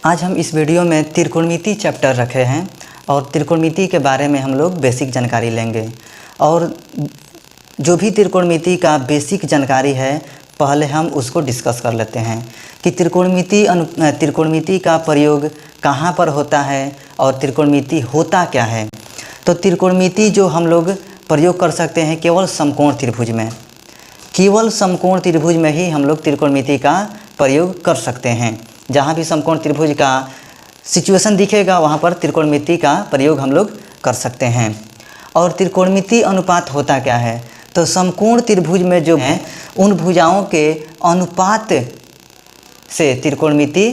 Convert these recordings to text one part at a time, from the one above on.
आज हम इस वीडियो में त्रिकोणमिति चैप्टर रखे हैं और त्रिकोणमिति के बारे में हम लोग बेसिक जानकारी लेंगे। और जो भी त्रिकोणमिति का बेसिक जानकारी है पहले हम उसको डिस्कस कर लेते हैं कि त्रिकोणमिति का प्रयोग कहाँ पर होता है और त्रिकोणमिति होता क्या है। तो त्रिकोणमिति जो हम लोग प्रयोग कर सकते हैं केवल समकोण त्रिभुज में, केवल समकोण त्रिभुज में ही हम लोग त्रिकोणमिति का प्रयोग कर सकते हैं। जहाँ भी समकोण त्रिभुज का सिचुएशन दिखेगा वहाँ पर त्रिकोणमिति का प्रयोग हम लोग कर सकते हैं। और त्रिकोणमिति अनुपात होता क्या है, तो समकोण त्रिभुज में जो है उन भुजाओं के अनुपात से त्रिकोणमिति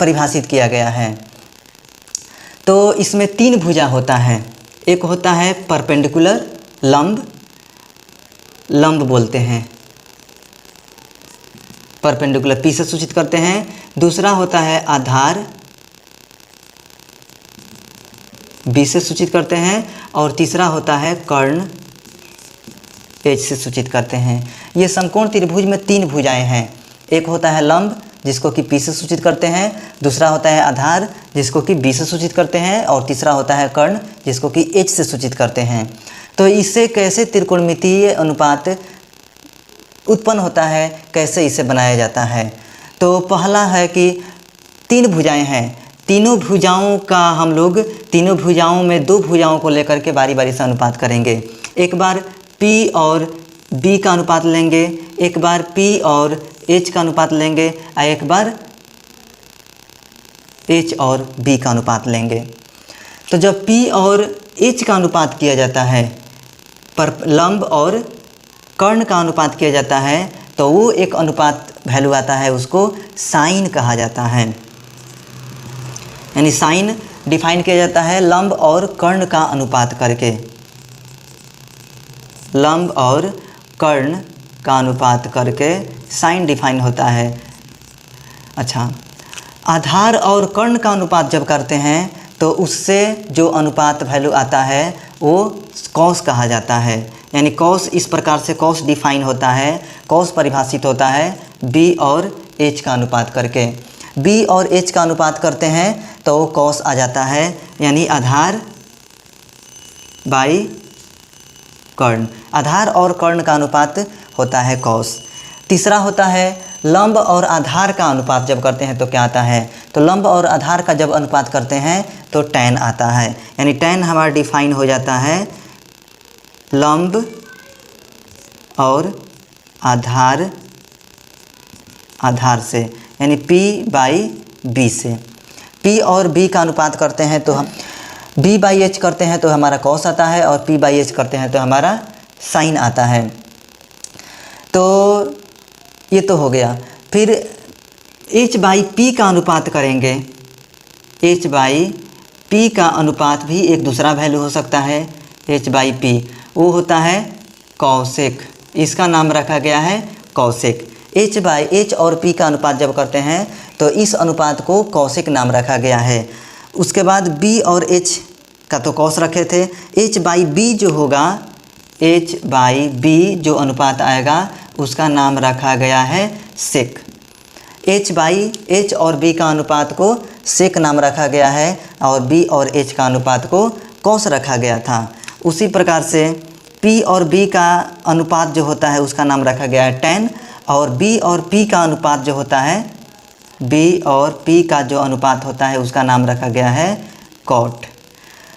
परिभाषित किया गया है। तो इसमें तीन भुजा होता है, एक होता है परपेंडिकुलर, लंब बोलते हैं, परपेंडिकुलर पी से सूचित करते हैं। दूसरा होता है आधार, बी से सूचित करते हैं। और तीसरा होता है कर्ण, एच से सूचित करते हैं। ये समकोण त्रिभुज में तीन भुजाएं हैं, एक होता है लंब जिसको कि पी से सूचित करते हैं, दूसरा होता है आधार जिसको कि बी से सूचित करते हैं, और तीसरा होता है कर्ण जिसको कि एच से सूचित करते हैं। तो इससे कैसे त्रिकोणमितीय अनुपात उत्पन्न होता है, कैसे इसे बनाया जाता है। तो पहला है कि तीन भुजाएं हैं, तीनों भुजाओं का हम लोग तीनों भुजाओं में दो भुजाओं को लेकर के बारी बारी से अनुपात करेंगे। एक बार P और B का अनुपात लेंगे, एक बार P और H का अनुपात लेंगे, और एक बार H और B का अनुपात लेंगे। तो जब P और H का अनुपात किया जाता है, पर लंब और कर्ण का अनुपात किया जाता है, तो वो एक अनुपात वैल्यू आता है, उसको साइन कहा जाता है। यानी साइन डिफाइन किया जाता है लंब और कर्ण का अनुपात करके, लंब और कर्ण का अनुपात करके साइन डिफाइन होता है। अच्छा, आधार और कर्ण का अनुपात जब करते हैं तो उससे जो अनुपात वैल्यू आता है वो कॉस कहा जाता है। यानी कॉस इस प्रकार से कॉस डिफाइन होता है, कॉस परिभाषित होता है बी और एच का अनुपात करके। बी और एच का अनुपात करते हैं तो वो कॉस आ जाता है, यानी आधार बाई कर्ण, आधार और कर्ण का अनुपात होता है कॉस। तीसरा होता है लंब और आधार का अनुपात जब करते हैं तो क्या आता है, तो लंब और आधार का जब अनुपात करते हैं तो tan आता है। यानी tan हमारा डिफाइन हो जाता है लंब और आधार से, यानी P बाई B से। P और B का अनुपात करते हैं तो हम B बाई H करते हैं तो हमारा कॉस आता है, और P बाई H करते हैं तो हमारा साइन आता है। तो ये तो हो गया। फिर H बाई P का अनुपात करेंगे, H बाई P का अनुपात भी एक दूसरा वैल्यू हो सकता है H बाई P, वो होता है कौशिक, इसका नाम रखा गया है कौशिक। H बाई H और P का अनुपात जब करते हैं तो इस अनुपात को कौशिक नाम रखा गया है। उसके बाद B और H का तो कौस रखे थे, H बाई B जो होगा, H बाई B जो अनुपात आएगा उसका नाम रखा गया है सेक। H बाई H और B का अनुपात को सेक नाम रखा गया है, और B और H का अनुपात को कौस रखा गया था। उसी प्रकार से P और B का अनुपात जो होता है उसका नाम रखा गया है tan, और B और P का अनुपात जो होता है, B और P का जो अनुपात होता है उसका नाम रखा गया है cot।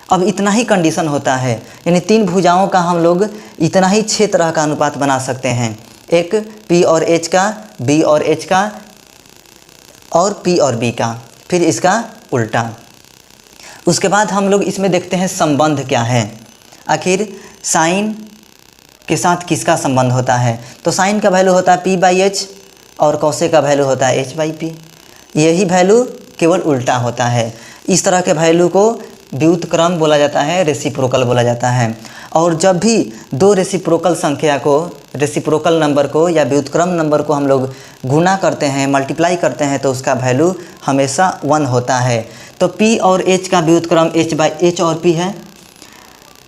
अब इतना ही कंडीशन होता है, यानी तीन भुजाओं का हम लोग इतना ही 6 तरह का अनुपात बना सकते हैं, एक P और H का, B और H का, और P और B का, फिर इसका उल्टा। उसके बाद हम लोग इसमें देखते हैं संबंध क्या है, आखिर साइन के साथ किसका संबंध होता है। तो साइन का वैल्यू होता है P बाई H और कौशिक का वैल्यू होता है H बाई P। यही वैल्यू केवल उल्टा होता है। इस तरह के वैल्यू को व्युत्क्रम बोला जाता है, रेसिप्रोकल बोला जाता है। और जब भी दो रेसिप्रोकल संख्या को, रेसिप्रोकल नंबर को या व्युत्क्रम नंबर को हम लोग गुना करते हैं, मल्टीप्लाई करते हैं, तो उसका वैल्यू हमेशा 1 होता है। तो P और H का व्युत्क्रम H बाई H और P है,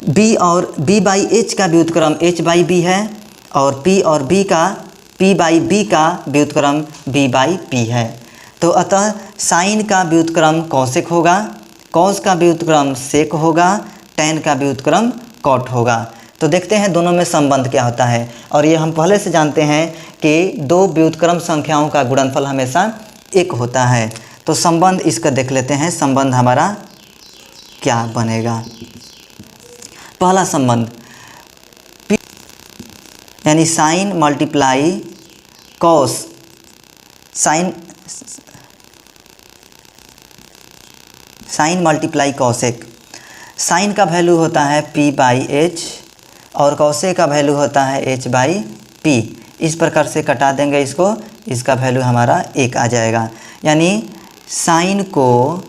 B बाई H का व्युत्क्रम H बाई B है, और P और B का P बाई B का व्युत्क्रम B बाई P है। तो अतः साइन का व्युत्क्रम कौशिक होगा, कॉस का व्युत्क्रम सेक होगा, टैन का व्युत्क्रम कॉट होगा। तो देखते हैं दोनों में संबंध क्या होता है। और ये हम पहले से जानते हैं कि दो व्युत्क्रम संख्याओं का गुणनफल हमेशा 1 होता है। तो संबंध इसका देख लेते हैं, संबंध हमारा क्या बनेगा। पहला संबंध यानी sine multiply cos, sine multiply cosec. Sine का वैल्यू होता है p/h और कॉसेक का वैल्यू होता है h/p। इस प्रकार से कटा देंगे इसको, इसका वैल्यू हमारा 1 आ जाएगा। यानी साइन को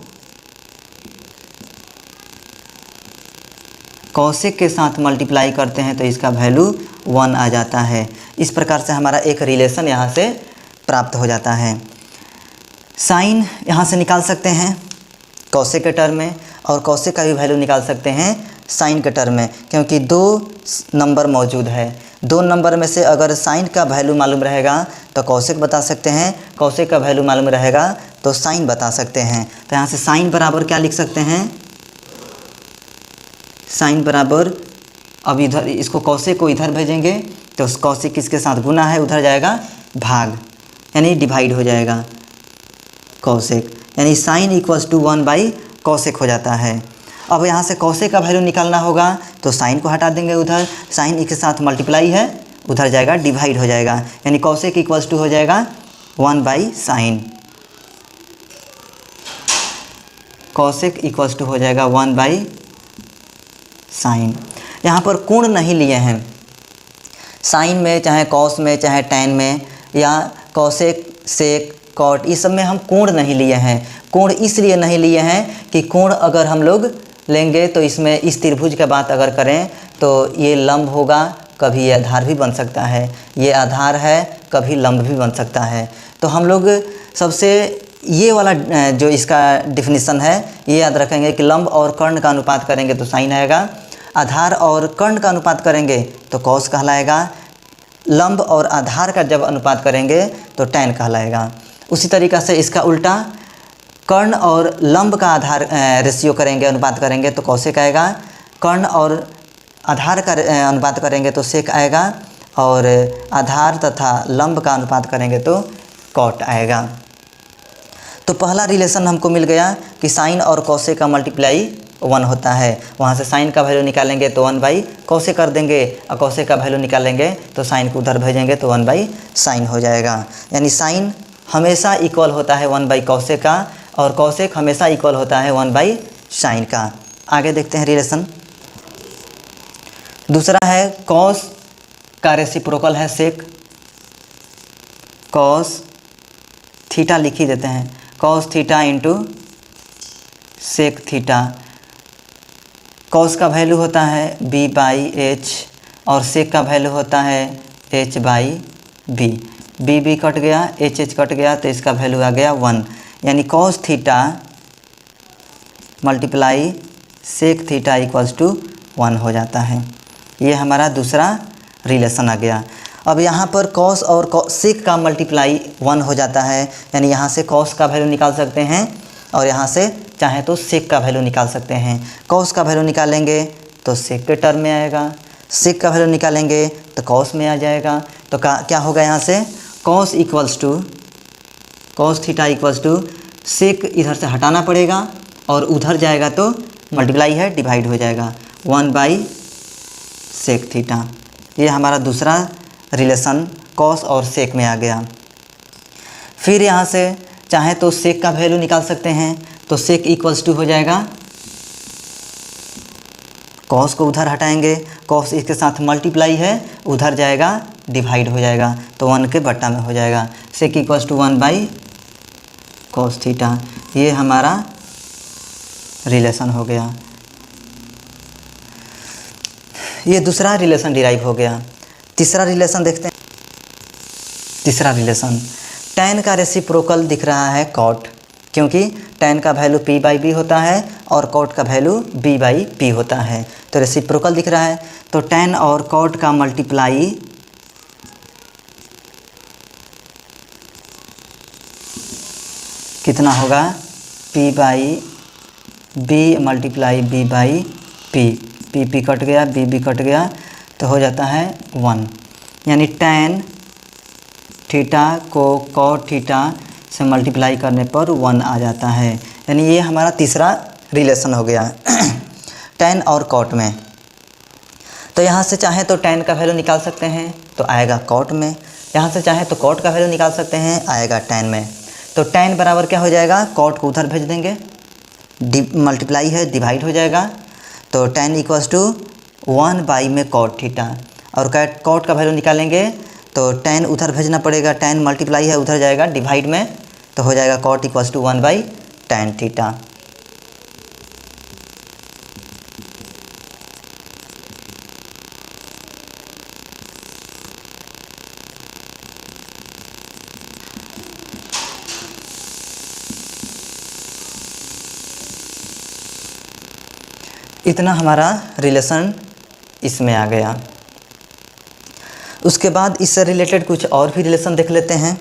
कॉसेक के साथ मल्टीप्लाई करते हैं तो इसका वैल्यू 1 आ जाता है। इस प्रकार से हमारा एक रिलेशन यहाँ से प्राप्त हो जाता है। साइन यहाँ से निकाल सकते हैं कॉसेक के टर्म में, और कॉसेक का भी वैल्यू निकाल सकते हैं साइन के टर्म में, क्योंकि 2 नंबर मौजूद है। 2 नंबर में से अगर साइन का वैल्यू मालूम रहेगा तो कॉसेक बता सकते हैं, कॉसेक का वैल्यू मालूम रहेगा तो साइन बता सकते हैं। तो यहाँ से साइन बराबर क्या लिख सकते हैं, साइन बराबर, अब इधर इसको कॉसेक को इधर भेजेंगे तो कॉसेक किसके साथ गुना है, उधर जाएगा भाग, यानी डिवाइड हो जाएगा कॉसेक, यानी साइन इक्वल्स टू 1/कॉसेक हो जाता है। अब यहाँ से कॉसेक का वैल्यू निकालना होगा तो साइन को हटा देंगे उधर, साइन इसके साथ मल्टीप्लाई है, उधर जाएगा डिवाइड हो जाएगा, यानी कॉसेक इक्वल्स टू हो जाएगा 1/साइन, कॉसेक इक्वल्स टू हो जाएगा 1/साइन। यहाँ पर कोण नहीं लिए हैं, साइन में चाहे कॉस में चाहे टैन में या कॉसेक सेक कॉट, इस सब में हम कोण नहीं लिए हैं। कोण इसलिए नहीं लिए हैं कि कोण अगर हम लोग लेंगे तो इसमें इस त्रिभुज की बात अगर करें तो ये लंब होगा, कभी ये आधार भी बन सकता है, ये आधार है, कभी लंब भी बन सकता है। तो हम लोग सबसे ये वाला जो इसका डिफिनीसन है ये याद रखेंगे कि लंब और कर्ण का अनुपात करेंगे तो साइन आएगा, आधार और कर्ण का अनुपात करेंगे तो कॉस कहलाएगा, लंब और आधार का जब अनुपात करेंगे तो टैन कहलाएगा। उसी तरीक़ा से इसका उल्टा कर्ण और लंब का आधार रेशियो करेंगे, अनुपात करेंगे तो कॉसेक आएगा, कर्ण और आधार का अनुपात करेंगे तो सेक आएगा, और आधार तथा लंब का अनुपात करेंगे तो कॉट आएगा। तो पहला रिलेशन हमको मिल गया कि साइन और कॉसेक का मल्टीप्लाई 1 होता है। वहाँ से साइन का वैल्यू निकालेंगे तो 1/कॉसेक कर देंगे, और कॉसेक का वैल्यू निकालेंगे तो साइन को उधर भेजेंगे तो 1/साइन हो जाएगा। यानी साइन हमेशा इक्वल होता है 1/कॉसेक का, और कॉसेक हमेशा इक्वल होता है 1/साइन का। आगे देखते हैं रिलेशन। दूसरा है कॉस का रेसिप्रोकल है सेक, कॉस थीटा लिख ही देते हैं, cos theta into sec theta. Cos का वैल्यू होता है b/h और सेक का वैल्यू होता है h/b। b कट गया, h कट गया तो इसका वैल्यू आ गया 1, यानी cos theta multiply sec theta equals to 1 हो जाता है। ये हमारा दूसरा रिलेशन आ गया। अब यहाँ पर कॉस और सेक का मल्टीप्लाई 1 हो जाता है, यानी यहाँ से कॉस का वैल्यू निकाल सकते हैं और यहाँ से चाहे तो सेक का वैल्यू निकाल सकते हैं। कॉस का वैल्यू निकालेंगे तो सेक के टर्म में आएगा, सेक का वैल्यू निकालेंगे तो कॉस में आ जाएगा। तो क्या होगा, यहाँ से cos equals to cos theta equals to sec इधर से हटाना पड़ेगा और उधर जाएगा तो मल्टीप्लाई है, डिवाइड हो जाएगा 1/सेक थीटा। ये हमारा दूसरा रिलेशन कॉस और सेक में आ गया। फिर यहाँ से चाहे तो सेक का वैल्यू निकाल सकते हैं, तो सेक इक्वल्स टू हो जाएगा, कॉस को उधर हटाएंगे, कॉस इसके साथ मल्टीप्लाई है, उधर जाएगा डिवाइड हो जाएगा तो 1 के बट्टा में हो जाएगा, सेक इक्वल्स टू 1/कॉस थीटा। ये हमारा रिलेशन हो गया। ये दूसरा रिलेशन डिराइव हो गया। तीसरा रिलेशन देखते हैं। तीसरा रिलेशन टैन का रेसिप्रोकल दिख रहा है कॉट, क्योंकि टैन का वैल्यू p/b होता है और कॉट का वैल्यू b/p होता है, तो रेसिप्रोकल दिख रहा है। तो टैन और कॉट का मल्टीप्लाई कितना होगा, p by b multiply b by p, p cut गया, बी कट गया, तो हो जाता है 1। यानी tan थीटा को cot थीटा से मल्टीप्लाई करने पर 1 आ जाता है। यानी ये हमारा तीसरा रिलेशन हो गया tan और cot में। तो यहाँ से चाहे तो tan का वैल्यू निकाल सकते हैं तो आएगा cot में, यहाँ से चाहे तो cot का वैल्यू निकाल सकते हैं, आएगा tan में। तो tan बराबर क्या हो जाएगा, cot को उधर भेज देंगे, मल्टीप्लाई है डिवाइड हो जाएगा, तो tan इक्वल्स टू 1 बाई में cot थीटा, और cot का वैल्यू निकालेंगे तो tan उधर भेजना पड़ेगा, tan मल्टीप्लाई है उधर जाएगा डिवाइड में, तो हो जाएगा cot equals to 1 by tan theta. इतना हमारा रिलेशन इसमें आ गया। उसके बाद इससे रिलेटेड कुछ और भी रिलेशन देख लेते हैं।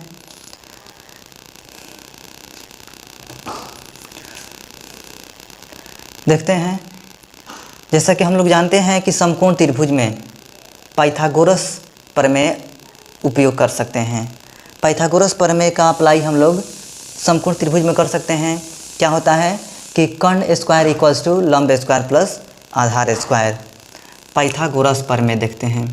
देखते हैं, जैसा कि हम लोग जानते हैं कि समकोण त्रिभुज में पाइथागोरस प्रमेय उपयोग कर सकते हैं। पाइथागोरस प्रमेय का अप्लाई हम लोग समकोण त्रिभुज में कर सकते हैं। क्या होता है कि कर्ण स्क्वायर इक्वल्स टू लंब स्क्वायर प्लस आधार स्क्वायर। पाइथागोरस प्रमेय देखते हैं।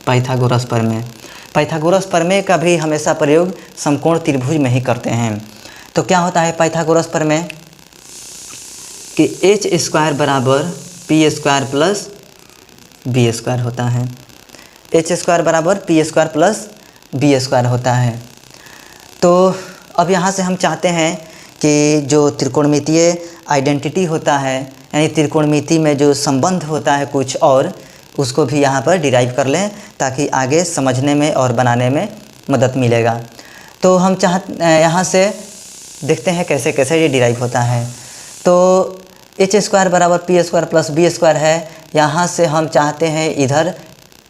पाइथागोरस प्रमेय, पाइथागोरस प्रमेय का भी हमेशा प्रयोग समकोण त्रिभुज में ही करते हैं। तो क्या होता है पाइथागोरस प्रमेय कि एच स्क्वायर बराबर P square plus b square होता है। एच स्क्वायर बराबर P square plus b square होता है। तो अब यहाँ से हम चाहते हैं कि जो त्रिकोणमितीय आइडेंटिटी होता है, यानी त्रिकोणमिति में जो संबंध होता है कुछ और, उसको भी यहाँ पर डिराइव कर लें ताकि आगे समझने में और बनाने में मदद मिलेगा। तो हम यहाँ से देखते हैं कैसे कैसे ये डिराइव होता है। तो एच स्क्वायर बराबर P square plus b square है, यहाँ से हम चाहते हैं इधर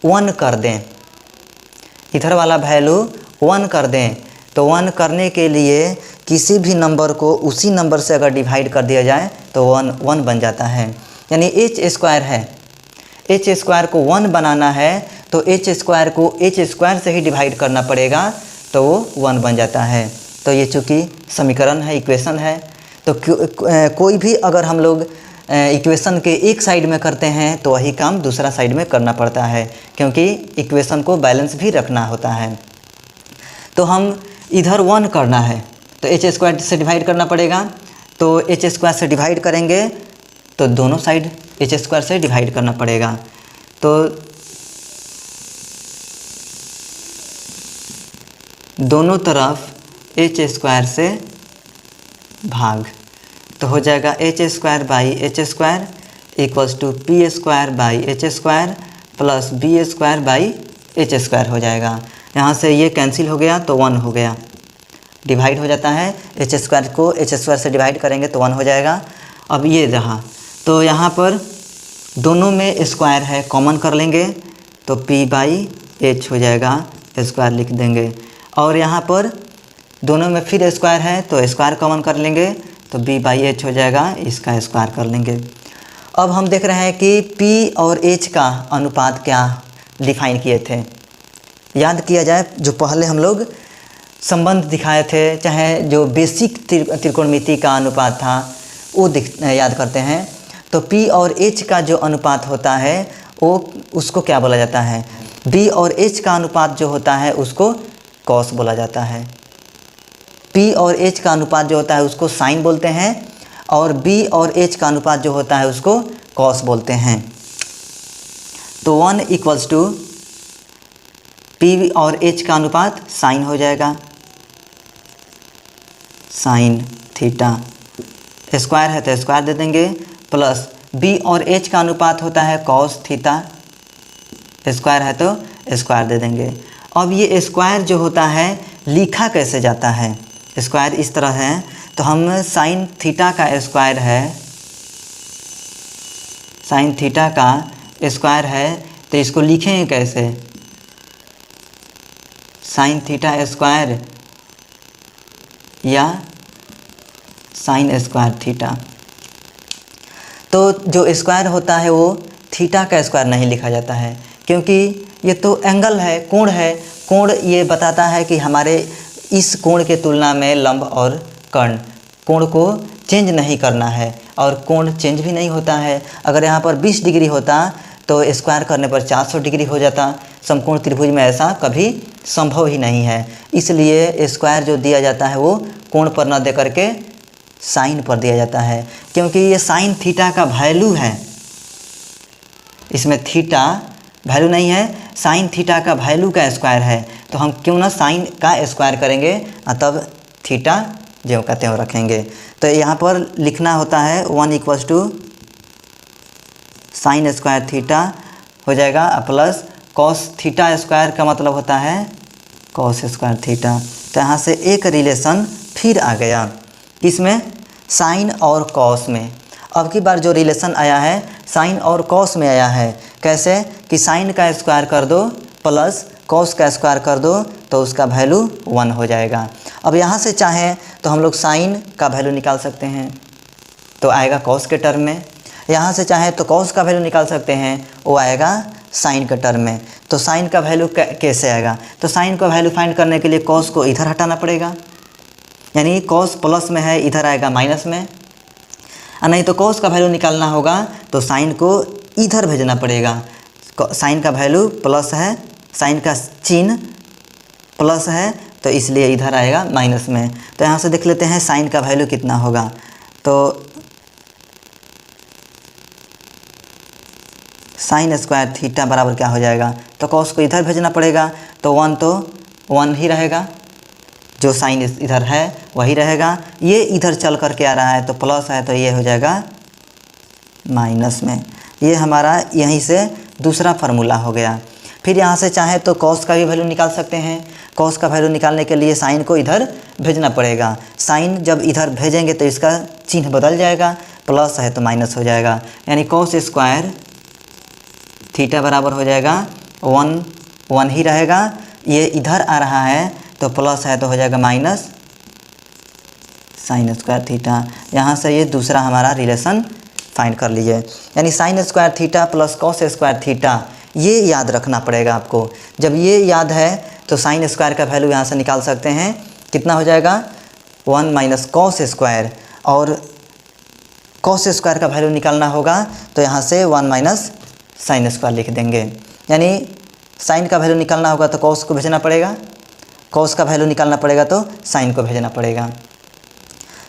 1 कर दें, इधर वाला वैल्यू 1 कर दें। तो 1 करने के लिए किसी भी नंबर को उसी नंबर से अगर डिवाइड कर दिया जाए तो 1 बन जाता है। यानी एच स्क्वायर है, एच स्क्वायर को 1 बनाना है तो एच स्क्वायर को एच स्क्वायर से ही डिवाइड करना पड़ेगा, तो वो 1 बन जाता है। तो ये चूँकि समीकरण है, इक्वेशन है, तो कोई भी अगर हम लोग इक्वेशन के एक साइड में करते हैं तो वही काम दूसरा साइड में करना पड़ता है, क्योंकि इक्वेशन को बैलेंस भी रखना होता है। तो हम इधर 1 करना है तो एच स्क्वायर से डिवाइड करना पड़ेगा, तो एच स्क्वायर से डिवाइड करेंगे तो दोनों साइड एच स्क्वायर से डिवाइड करना पड़ेगा। तो दोनों तरफ एच स्क्वायर से भाग, तो हो जाएगा H square by h square equals to p square by h square plus b square by h square हो जाएगा। यहाँ से ये कैंसिल हो गया तो 1 हो गया, डिवाइड हो जाता है, एच स्क्वायर को एच स्क्वायर से डिवाइड करेंगे तो 1 हो जाएगा। अब ये रहा, तो यहाँ पर दोनों में स्क्वायर है, कॉमन कर लेंगे तो p बाई एच हो जाएगा, स्क्वायर लिख देंगे। और यहाँ पर दोनों में फिर स्क्वायर है तो स्क्वायर कॉमन कर लेंगे तो b बाई एच हो जाएगा, इसका स्क्वायर कर लेंगे। अब हम देख रहे हैं कि p और h का अनुपात क्या डिफाइन किए थे। याद किया जाए जो पहले हम लोग संबंध दिखाए थे, चाहे जो बेसिक त्रिकोणमिति का अनुपात था वो याद करते हैं। तो p और h का जो अनुपात होता है वो उसको क्या बोला जाता है, b और h का अनुपात जो होता है उसको कॉस बोला जाता है। p और h का अनुपात जो होता है उसको साइन बोलते हैं, और b और h का अनुपात जो होता है उसको कॉस बोलते हैं। तो 1 इक्वल्स टू p और h का अनुपात साइन हो जाएगा, साइन थीटा, स्क्वायर है तो स्क्वायर दे देंगे, प्लस b और h का अनुपात होता है कॉस थीटा, स्क्वायर है तो स्क्वायर दे देंगे। अब ये स्क्वायर जो होता है लिखा कैसे जाता है, स्क्वायर इस तरह है, तो हम साइन थीटा का स्क्वायर है, साइन थीटा का स्क्वायर है तो इसको लिखेंगे कैसे, साइन थीटा स्क्वायर या साइन स्क्वायर थीटा। तो जो स्क्वायर होता है वो थीटा का स्क्वायर नहीं लिखा जाता है, क्योंकि ये तो एंगल है, कोण है। कोण ये बताता है कि हमारे इस कोण के तुलना में लंब और कर्ण, कोण को चेंज नहीं करना है और कोण चेंज भी नहीं होता है। अगर यहाँ पर 20 डिग्री होता तो स्क्वायर करने पर 400 डिग्री हो जाता। समकोण त्रिभुज में ऐसा कभी संभव ही नहीं है, इसलिए स्क्वायर जो दिया जाता है वो कोण पर न दे करके साइन पर दिया जाता है, क्योंकि ये साइन थीटा का वैल्यू है, इसमें थीटा वैल्यू नहीं है, साइन थीटा का वैल्यू का स्क्वायर है। तो हम क्यों ना साइन का स्क्वायर करेंगे और तब थीटा जो कहते हैं वो रखेंगे। तो यहाँ पर लिखना होता है 1 = साइन स्क्वायर थीटा हो जाएगा प्लस कॉस थीटा स्क्वायर का मतलब होता है कॉस स्क्वायर थीटा। तो यहाँ से एक रिलेशन फिर आ गया, किसमें, साइन और कॉस में। अब की बार जो रिलेशन आया है साइन और कॉस में आया है। कैसे कि साइन का स्क्वायर कर दो प्लस कॉस का स्क्वायर कर दो तो उसका वैल्यू 1 हो जाएगा। अब यहाँ से चाहें तो हम लोग साइन का वैल्यू निकाल सकते हैं, तो आएगा कॉस के टर्म में। यहाँ से चाहें तो कॉस का वैल्यू निकाल सकते हैं, वो आएगा साइन के टर्म में। तो साइन का वैल्यू कैसे आएगा, तो साइन का वैल्यू फाइंड करने के लिए कॉस को इधर हटाना पड़ेगा, यानी कॉस प्लस में है, इधर आएगा माइनस में। और नहीं तो कॉस का वैल्यू निकालना होगा तो साइन को इधर भेजना पड़ेगा। साइन का वैल्यू प्लस है, साइन का चिन्ह प्लस है, तो इसलिए इधर आएगा माइनस में। तो यहाँ से देख लेते हैं साइन का वैल्यू कितना होगा। तो साइन स्क्वायर थीटा बराबर क्या हो जाएगा, तो कॉस को इधर भेजना पड़ेगा, तो 1 ही रहेगा, जो साइन इधर है वही रहेगा। ये इधर चल करके आ रहा है तो प्लस है, तो ये हो जाएगा माइनस में। ये हमारा यहीं से दूसरा फार्मूला हो गया। फिर यहाँ से चाहे तो कॉस का भी वैल्यू निकाल सकते हैं। कॉस का वैल्यू निकालने के लिए साइन को इधर भेजना पड़ेगा। साइन जब इधर भेजेंगे तो इसका चिन्ह बदल जाएगा, प्लस है तो माइनस हो जाएगा, यानी कॉस स्क्वायर थीटा बराबर हो जाएगा 1 ही रहेगा। ये इधर आ रहा है तो प्लस है तो हो जाएगा माइनस साइन स्क्वायर थीटा। यहाँ से ये दूसरा हमारा रिलेशन फाइंड कर लीजिए, यानी sine square theta plus cos square theta, ये याद रखना पड़ेगा आपको। जब ये याद है तो साइन स्क्वायर का वैल्यू यहाँ से निकाल सकते हैं, कितना हो जाएगा 1 - कॉस स्क्वायर, और कॉस स्क्वायर का वैल्यू निकालना होगा तो यहाँ से 1 - साइन स्क्वायर लिख देंगे। यानी साइन का वैल्यू निकालना होगा तो कॉस को भेजना पड़ेगा, कॉस का वैल्यू निकालना पड़ेगा तो साइन को भेजना पड़ेगा।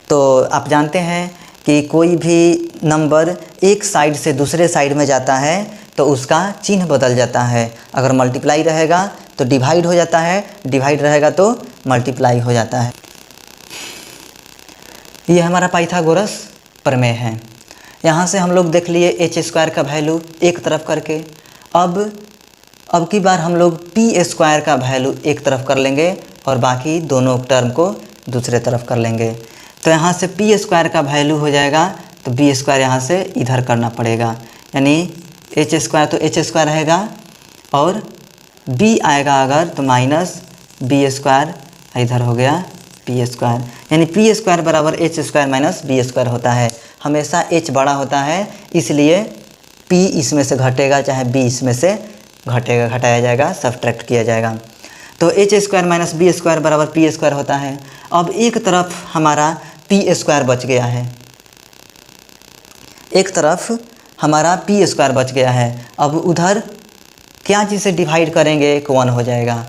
तो आप जानते हैं कि कोई भी नंबर एक साइड से दूसरे साइड में जाता है तो उसका चिन्ह बदल जाता है। अगर मल्टीप्लाई रहेगा तो डिवाइड हो जाता है, डिवाइड रहेगा तो मल्टीप्लाई हो जाता है। ये हमारा पाइथागोरस प्रमेय है। यहाँ से हम लोग देख लिए एच स्क्वायर का वैल्यू एक तरफ करके। अब की बार हम लोग पी स्क्वायर का वैल्यू एक तरफ कर लेंगे और बाकी दोनों टर्म को दूसरे तरफ कर लेंगे। तो यहाँ से पी स्क्वायर का वैल्यू हो जाएगा तो बी स्क्वायर यहाँ से इधर करना पड़ेगा, यानी एच स्क्वायर तो एच स्क्वायर रहेगा और बी आएगा अगर तो माइनस बी स्क्वायर, इधर हो गया पी स्क्वायर, यानी पी स्क्वायर बराबर h square minus B square होता है। हमेशा एच बड़ा होता है इसलिए पी इसमें से घटेगा चाहे बी इसमें से घटेगा, घटाया जाएगा, सब्ट्रैक्ट किया जाएगा। तो h square minus B square बराबर पी स्क्वायर होता है। अब एक तरफ हमारा पी स्क्वायर बच गया है, एक तरफ हमारा पी स्क्वायर बच गया है। अब उधर क्या चीज़ से डिवाइड करेंगे, 1 हो जाएगा।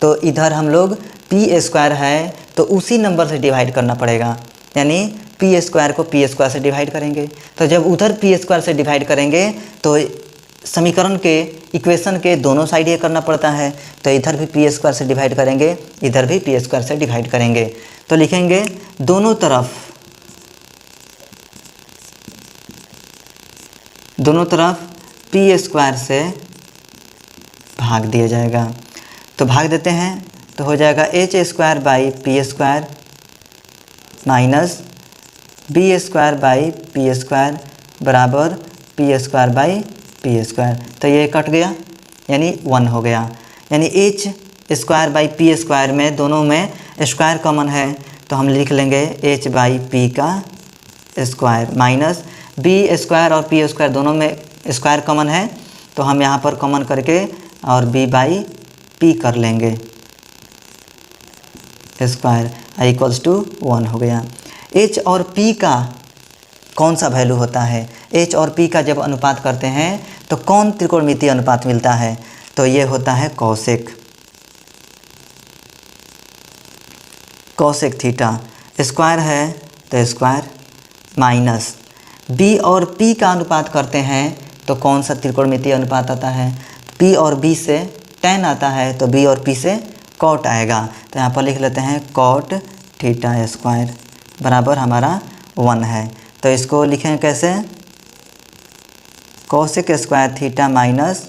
तो इधर हम लोग पी स्क्वायर है तो उसी नंबर से डिवाइड करना पड़ेगा, यानी पी स्क्वायर को पी स्क्वायर से डिवाइड करेंगे। तो जब उधर पी स्क्वायर से डिवाइड करेंगे तो समीकरण के इक्वेशन के दोनों साइड ये करना पड़ता है, तो इधर भी पी स्क्वायर से डिवाइड करेंगे, इधर भी पी स्क्वायर से डिवाइड करेंगे। तो लिखेंगे दोनों तरफ पी स्क्वायर से भाग दिया जाएगा। तो भाग देते हैं तो हो जाएगा H square by P square minus B square by P square बराबर P square by P square, तो ये कट गया यानी 1 हो गया। यानी H square by P square में दोनों में स्क्वायर कॉमन है, तो हम लिख लेंगे एच बाई पी का स्क्वायर माइनस बी स्क्वायर और पी स्क्वायर दोनों में स्क्वायर कॉमन है, तो हम यहाँ पर कॉमन करके और बी बाई पी कर लेंगे स्क्वायर इक्वल्स टू 1 हो गया। एच और पी का कौन सा वैल्यू होता है? एच और पी का जब अनुपात करते हैं तो कौन त्रिकोणमितीय अनुपात मिलता है? तो ये होता है कॉसेक थीटा, स्क्वायर है तो स्क्वायर माइनस बी और पी का अनुपात करते हैं तो कौन सा त्रिकोणमितीय अनुपात आता है? पी और बी से tan आता है तो बी और पी से कॉट आएगा, तो यहाँ पर लिख लेते हैं कॉट थीटा स्क्वायर बराबर हमारा 1 है। तो इसको लिखें कैसे? Cosec square theta minus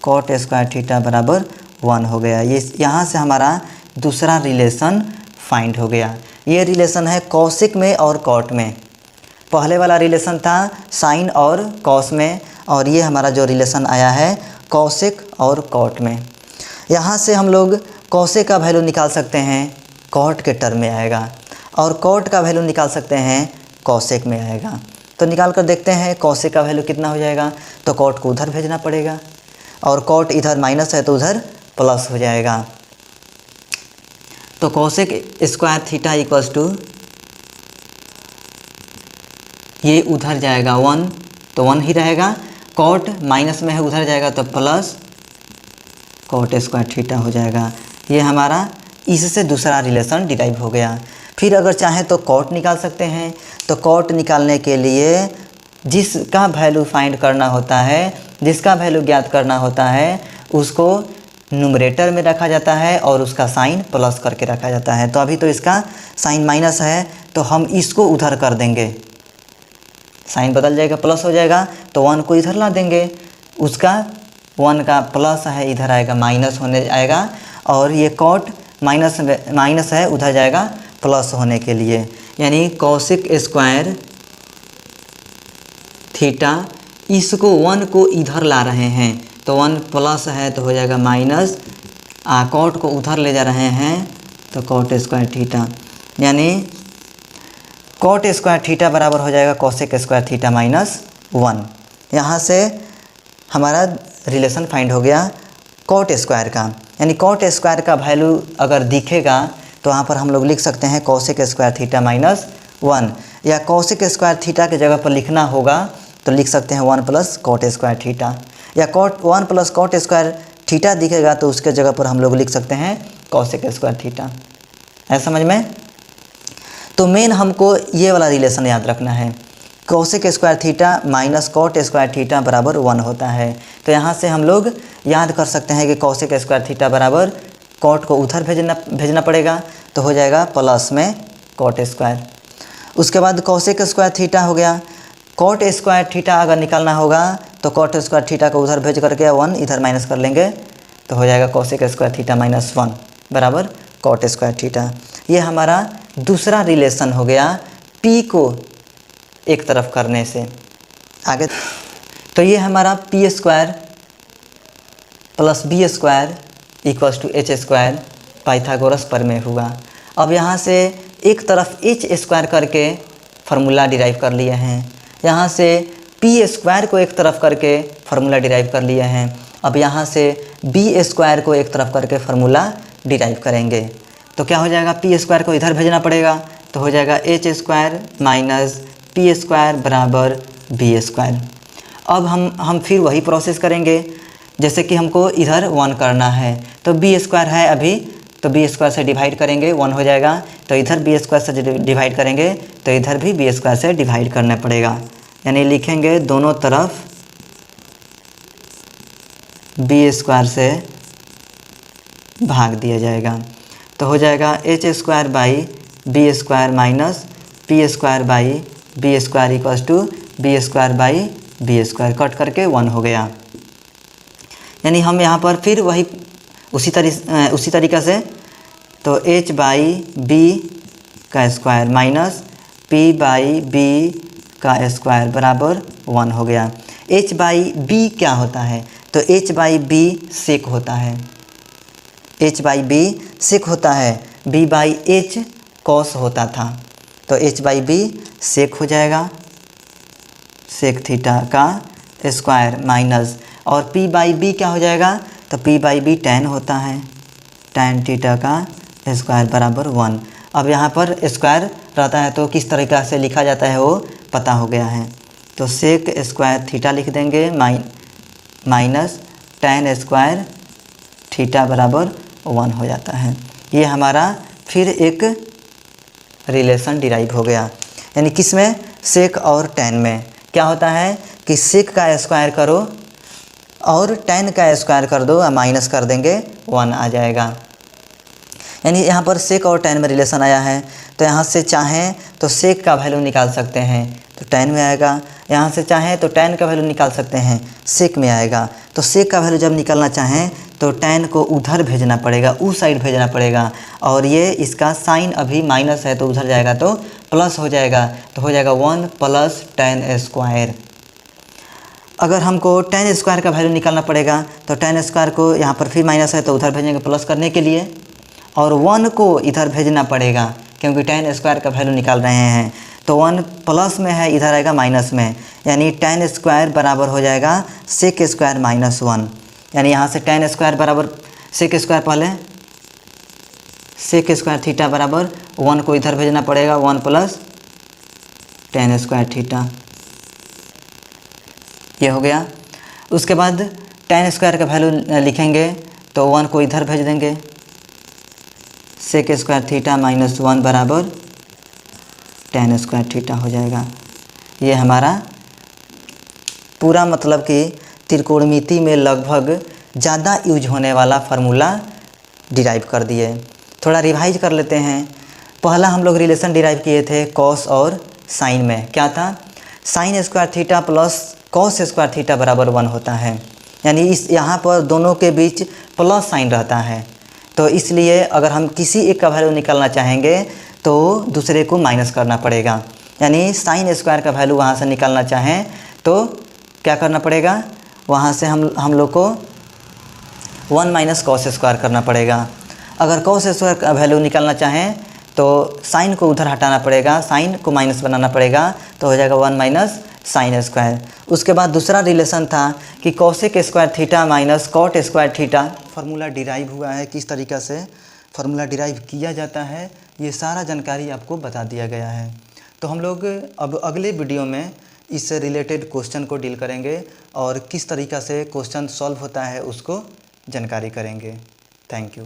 cot square theta बराबर 1 हो गया। ये यहाँ से हमारा दूसरा रिलेशन फाइंड हो गया। ये रिलेशन है कॉसेक में और कॉट में। पहले वाला रिलेशन था साइन और कॉस में, और ये हमारा जो रिलेशन आया है कॉसेक और कॉट में। यहाँ से हम लोग कॉसेक का वैल्यू निकाल सकते हैं, कॉट के टर्म में आएगा, और कॉट का वैल्यू निकाल सकते हैं, कॉसेक में आएगा। तो निकाल कर देखते हैं कॉसेक का वैल्यू कितना हो जाएगा। तो कॉट को उधर भेजना पड़ेगा, और कॉट इधर माइनस है तो उधर प्लस हो जाएगा। तो cosec square theta equals to, ये उधर जाएगा 1 तो 1 ही रहेगा, कॉट माइनस में है उधर जाएगा तो प्लस कॉट स्क्वायर थीटा हो जाएगा। ये हमारा इससे दूसरा रिलेशन डिराइव हो गया। फिर अगर चाहें तो कॉट निकाल सकते हैं। तो कॉट निकालने के लिए जिसका वैल्यू फाइंड करना होता है, जिसका वैल्यू ज्ञात करना होता है, उसको न्यूमरेटर में रखा जाता है और उसका साइन प्लस करके रखा जाता है। तो अभी तो इसका साइन माइनस है, तो हम इसको उधर कर देंगे, साइन बदल जाएगा, प्लस हो जाएगा, तो 1 को इधर ला देंगे, उसका 1 का प्लस है इधर आएगा माइनस होने आएगा, और ये कॉट माइनस है उधर जाएगा प्लस होने के लिए। यानी कॉसेक स्क्वायर थीटा, इसको 1 को इधर ला रहे हैं तो 1 प्लस है तो हो जाएगा माइनस, कॉट को उधर ले जा रहे हैं तो कॉट स्क्वायर थीटा, यानी कॉट स्क्वायर थीटा बराबर हो जाएगा कॉसेक स्क्वायर थीटा माइनस 1। यहाँ से हमारा रिलेशन फाइंड हो गया कॉट स्क्वायर का। यानी कॉट स्क्वायर का वैल्यू अगर दिखेगा तो वहाँ पर हम लोग लिख सकते हैं कॉसेक स्क्वायर थीटा माइनस 1, या कॉसेक स्क्वायर थीटा के जगह पर लिखना होगा तो लिख सकते हैं 1 प्लस कॉट स्क्वायर थीटा, या 1 प्लस कॉट स्क्वायर थीटा दिखेगा तो उसके जगह पर हम लोग लिख सकते हैं कॉसेक स्क्वायर थीटा। है समझ में? तो मेन हमको ये वाला रिलेशन याद रखना है, cosec square theta minus cot square theta बराबर 1 होता है। तो यहाँ से हम लोग याद कर सकते हैं कि कॉसेक स्क्वायर थीटा बराबर कॉट को उधर भेजना पड़ेगा, तो हो जाएगा प्लस में कॉट स्क्वायर। उसके बाद कॉसेक स्क्वायर थीटा हो गया, कॉट स्क्वायर थीटा अगर निकालना होगा तो कॉट स्क्वायर थीटा को उधर भेज करके 1 इधर माइनस कर लेंगे, तो हो जाएगा कॉसेक स्क्वायर थीटा माइनस 1 बराबर कॉट स्क्वायर थीटा। ये हमारा दूसरा रिलेशन हो गया P को एक तरफ करने से। आगे तो ये हमारा p square plus b square equals to h square Pythagoras प्रमेय हुआ। अब यहाँ से एक तरफ एच स्क्वायर करके फार्मूला डिराइव कर लिए हैं, यहाँ से पी स्क्वायर को एक तरफ करके फार्मूला डिराइव कर लिए हैं। अब यहाँ से बी स्क्वायर को एक तरफ करके फार्मूला डिराइव करेंगे, तो क्या हो जाएगा, पी स्क्वायर को इधर भेजना पड़ेगा, तो हो जाएगा H square minus p square बराबर बी स्क्वायर। अब हम फिर वही प्रोसेस करेंगे, जैसे कि हमको इधर 1 करना है, तो बी स्क्वायर है अभी, तो बी स्क्वायर से डिवाइड करेंगे 1 हो जाएगा, तो इधर बी स्क्वायर से डिवाइड करेंगे तो इधर भी बी स्क्वायर से डिवाइड करना पड़ेगा। यानी लिखेंगे दोनों तरफ बी स्क्वायर से भाग दिया जाएगा, तो हो जाएगा H square by b square minus p square by b square equals to b square by b square, cut करके 1 हो गया। यानी हम यहाँ पर फिर वही उसी तरीक़ा से, तो h बाई बी का square minus p by b का स्क्वायर बराबर 1 हो गया। h बाई बी क्या होता है? तो h बाई बी सेक होता है, h बाई बी सेक होता है, b बाई h कॉस होता था, तो h बाई बी सेक हो जाएगा, सेक थीटा का स्क्वायर माइनस, और p बाई बी क्या हो जाएगा? तो p बाई बी tan होता है, tan थीटा का स्क्वायर बराबर 1। अब यहाँ पर स्क्वायर रहता है तो किस तरीक़ा से लिखा जाता है वो पता हो गया है, तो सेक स्क्वायर थीटा लिख देंगे माइनस tan स्क्वायर थीटा बराबर 1 हो जाता है। ये हमारा फिर एक रिलेशन डिराइव हो गया, यानी किस में? सेक और tan में। क्या होता है कि सेक का स्क्वायर करो और tan का स्क्वायर कर दो, माइनस कर देंगे 1 आ जाएगा। यानी यहाँ पर सेक और tan में रिलेशन आया है, तो यहाँ से चाहें तो सेक का वैल्यू निकाल सकते हैं तो tan में आएगा, यहाँ से चाहें तो tan का वैल्यू निकाल सकते हैं सेक में आएगा। तो सेक का वैल्यू जब निकालना चाहें तो tan को उधर भेजना पड़ेगा, उस साइड भेजना पड़ेगा, और ये इसका साइन अभी माइनस है तो उधर जाएगा तो प्लस हो जाएगा, तो हो जाएगा 1 प्लस tan स्क्वायर। अगर हमको tan स्क्वायर का वैल्यू निकालना पड़ेगा तो tan स्क्वायर को यहाँ पर फिर माइनस है तो उधर भेजेंगे प्लस करने के लिए, और 1 को इधर भेजना पड़ेगा क्योंकि tan स्क्वायर का वैल्यू निकाल रहे हैं, तो 1 प्लस में है, इधर आएगा माइनस में, यानी tan स्क्वायर बराबर हो जाएगा सेक स्क्वायर माइनस 1। यानी यहाँ से tan स्क्वायर बराबर सेक स्क्वायर, पहले सेक स्क्वायर थीटा बराबर 1 को इधर भेजना पड़ेगा, 1 प्लस tan स्क्वायर थीटा, ये हो गया। उसके बाद tan स्क्वायर का वैल्यू लिखेंगे तो 1 को इधर भेज देंगे, सेक स्क्वायर थीटा माइनस 1 बराबर tan स्क्वायर थीटा हो जाएगा। ये हमारा पूरा मतलब कि त्रिकोणमिति में लगभग ज़्यादा यूज होने वाला फार्मूला डिराइव कर दिए। थोड़ा रिवाइज कर लेते हैं। पहला हम लोग रिलेशन डिराइव किए थे कॉस और साइन में, क्या था? Sine square theta plus cos square theta बराबर 1 होता है, यानी इस यहाँ पर दोनों के बीच प्लस साइन रहता है, तो इसलिए अगर हम किसी एक का वैल्यू निकालना चाहेंगे तो दूसरे को माइनस करना पड़ेगा। यानी साइन स्क्वायर का वैल्यू वहाँ से निकालना चाहें तो क्या करना पड़ेगा? वहाँ से हम लोग को 1 माइनस कॉस स्क्वायर करना पड़ेगा। अगर कॉस स्क्वायर का वैल्यू निकालना चाहें तो साइन को उधर हटाना पड़ेगा, साइन को माइनस बनाना पड़ेगा, तो हो जाएगा 1 माइनस साइन स्क्वायर। उसके बाद दूसरा रिलेशन था कि cosec square theta minus cot square theta. Formula derive हुआ है, किस तरीक़ा से फार्मूला डिराइव किया जाता है, ये सारा जानकारी आपको बता दिया गया है। तो हम लोग अब अगले वीडियो में इससे रिलेटेड क्वेश्चन को डील करेंगे और किस तरीक़ा से क्वेश्चन सॉल्व होता है उसको जानकारी करेंगे। Thank you.